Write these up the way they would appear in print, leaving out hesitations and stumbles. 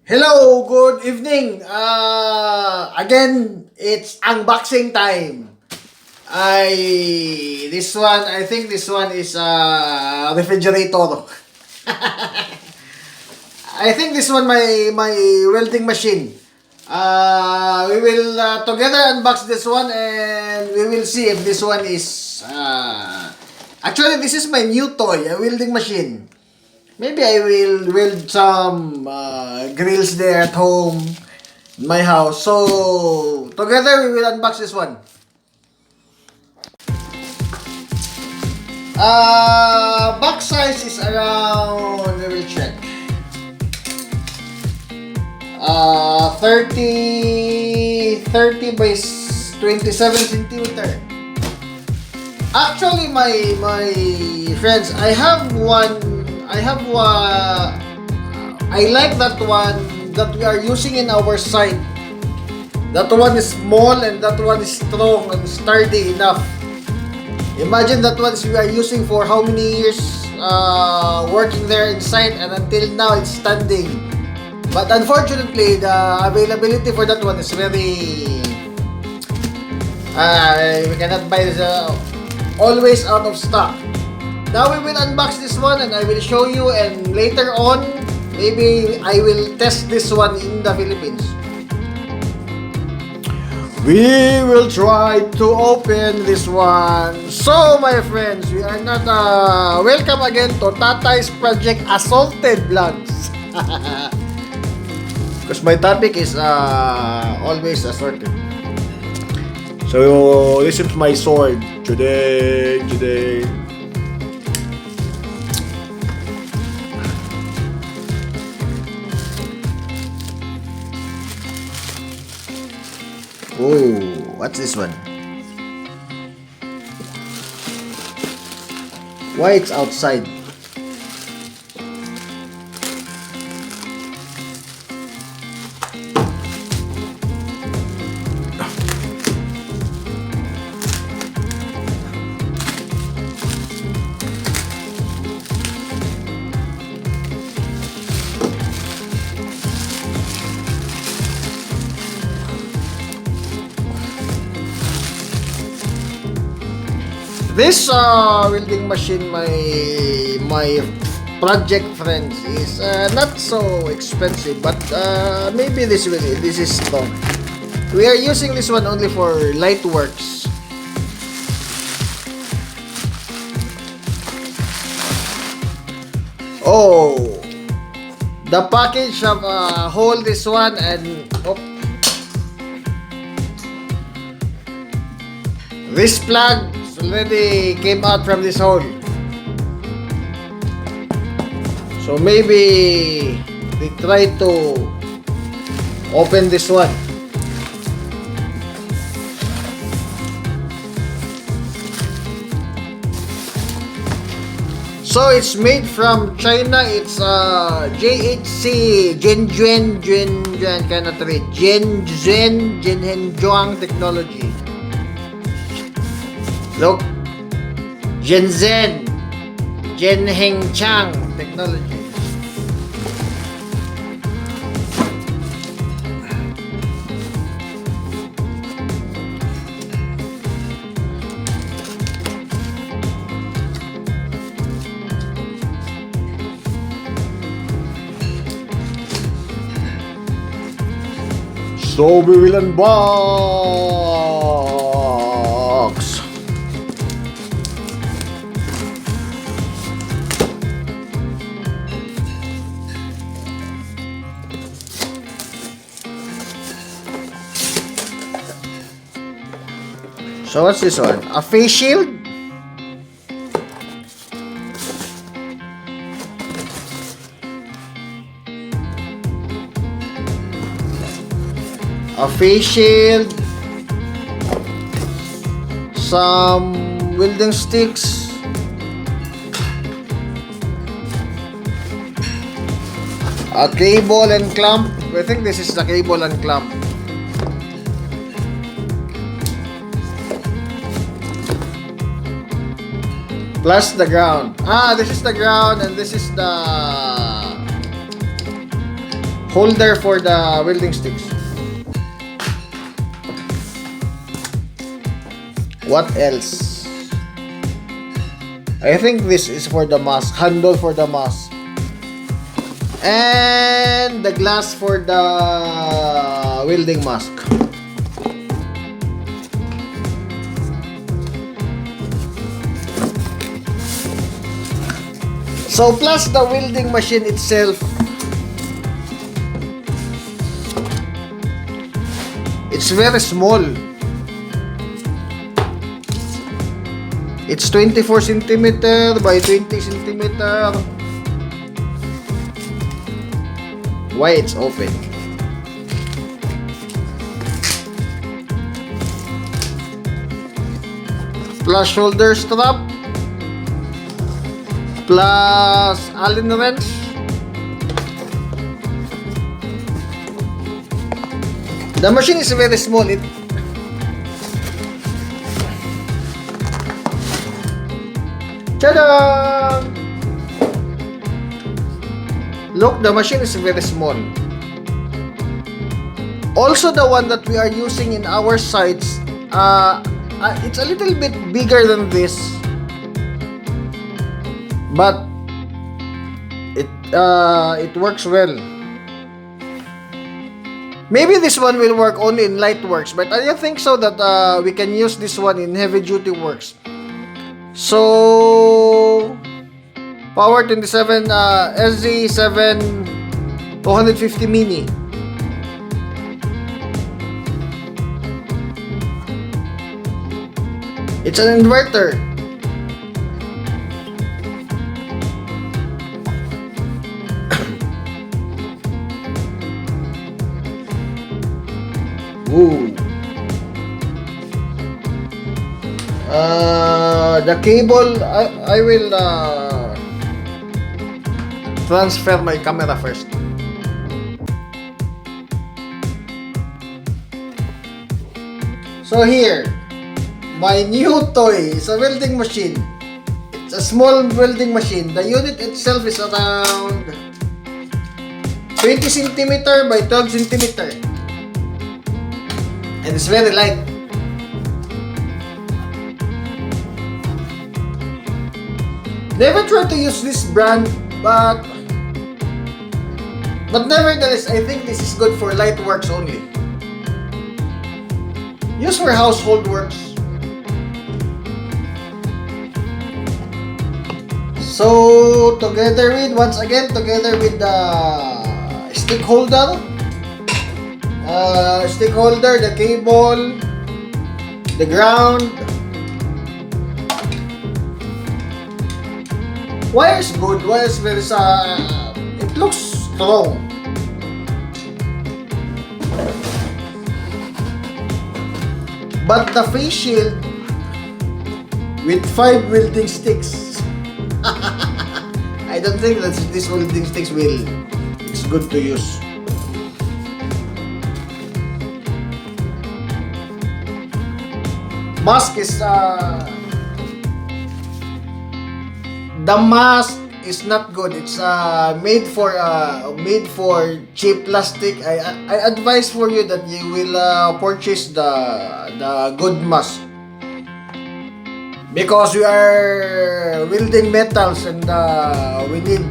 Hello, good evening. Again, it's unboxing time. I think this one is a refrigerator. I think this one my welding machine. We will together unbox this one and we will see if this one is actually this is my new toy, a welding machine. Maybe I will weld some grills there at home, in my house. So, together we will unbox this one. Box size is around, we will check. 30 by 27 centimeter. Actually, my friends, I like that one that we are using in our site. That one is small and that one is strong and sturdy enough. Imagine that one we are using for how many years working there in site, and until now it's standing. But unfortunately, the availability for that one is very we cannot buy this, always out of stock. Now we will unbox this one and I will show you, and later on maybe I will test this one in the Philippines. We will try to open this one. So my friends, we are not welcome again to Tatay's Project Assaulted Vlogs. Because my topic is always assaulted. So this is my sword today. Oh, what's this one? Why it's outside? This welding machine, my project friends, is not so expensive, but maybe this is strong. We are using this one only for light works. Oh, the package of hold this one and this plug already came out from this hole. So maybe they try to open this one. So it's made from China. It's JHC Zhenjuan cannot read Zhenjuan technology. Look, Shenzhen Zhenhengchang technology. So we will unbox. So what's this one? A face shield? A face shield, some welding sticks, a cable and clamp. I think this is the cable and clamp. Plus the ground. This is the ground and this is the holder for the welding sticks. What else? I think this is for the mask, handle for the mask. And the glass for the welding mask. So plus the welding machine itself, it's very small. It's 24 centimeter by 20 centimeter. Why it's open? Plus shoulder strap, plus Allen wrench, the machine is very small. Ta-da! Look, the machine is very small. Also, the one that we are using in our sites, it's a little bit bigger than this, but it works well. Maybe this one will work only in light works, but I don't think so that we can use this one in heavy duty works. So Power 27 SZ7 250 mini. It's an inverter. Ooh. The cable, I will transfer my camera first. So here, my new toy is a welding machine. It's a small welding machine. The unit itself is around 20 centimeter by 12 centimeter. And it's very light. Never tried to use this brand, but nevertheless, I think this is good for light works only. Use for household works. So together with the stick holder, the cable, the ground. Wire is good. Wire is very it looks strong. But the face shield with 5 welding sticks. I don't think that this welding sticks it's good to use. Mask is the mask is not good. It's made for cheap plastic. I advise for you that you will purchase the good mask, because we are welding metals and we need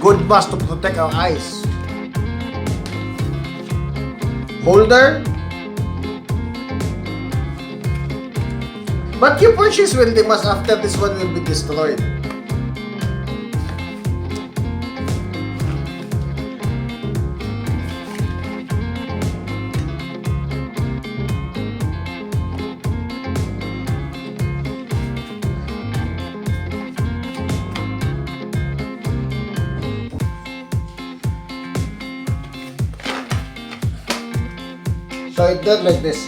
good mask to protect our eyes. Holder. But you purchase welding mask after this one will be destroyed. So it does like this.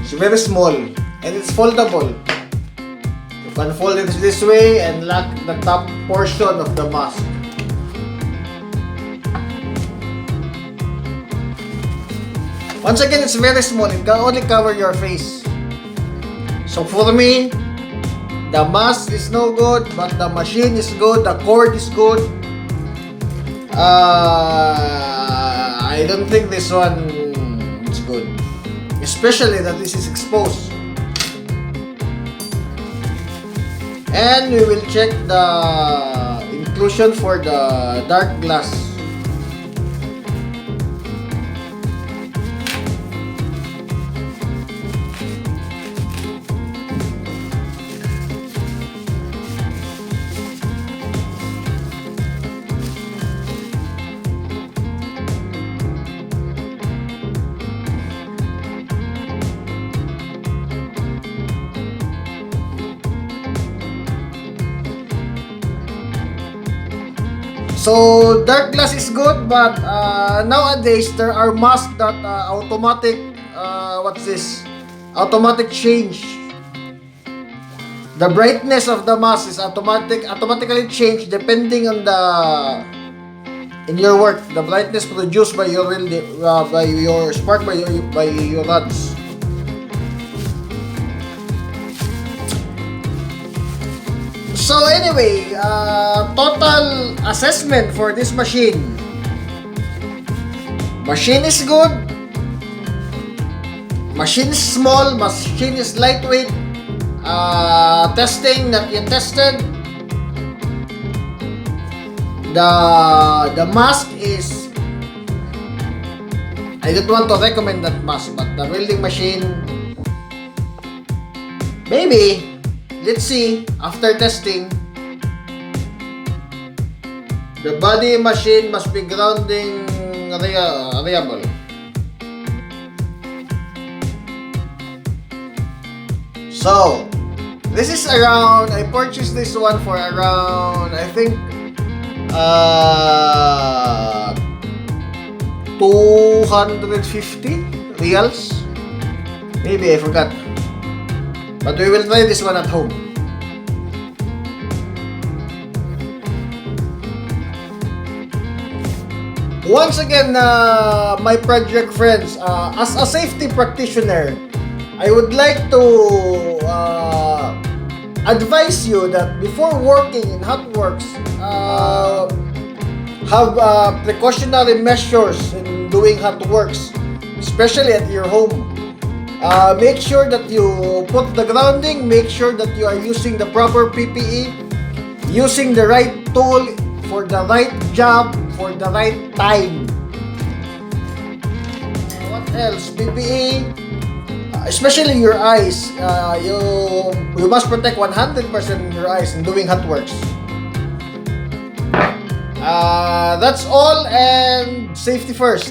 It's very small and it's foldable. You can fold it this way and lock the top portion of the mask. Once again, it's very small. It can only cover your face. So for me, The mask is no good, but the machine is good, the cord is good. I don't think this one is good. Especially that this is exposed. And we will check the inclusion for the dark glass. So dark glass is good, but nowadays there are masks that automatic what's this? Automatic change. The brightness of the mask is automatically changed depending on the in your work. The brightness produced by your spark by your rods. So anyway, total assessment for this machine. Machine is good. Machine is small. Machine is lightweight. Testing that you tested. The mask is. I don't want to recommend that mask, but the welding machine, maybe. Let's see, after testing, the body machine must be grounding reliable. So, this is around, I purchased this one for around, I think, 250 reals. Maybe, I forgot. But we will try this one at home. Once again, my project friends, as a safety practitioner, I would like to advise you that before working in hot works, have precautionary measures in doing hot works, especially at your home. Make sure that you put the grounding, make sure that you are using the proper PPE, using the right tool for the right job, for the right time. What else? PPE, especially your eyes. You must protect 100% your eyes in doing hot works. That's all, and safety first.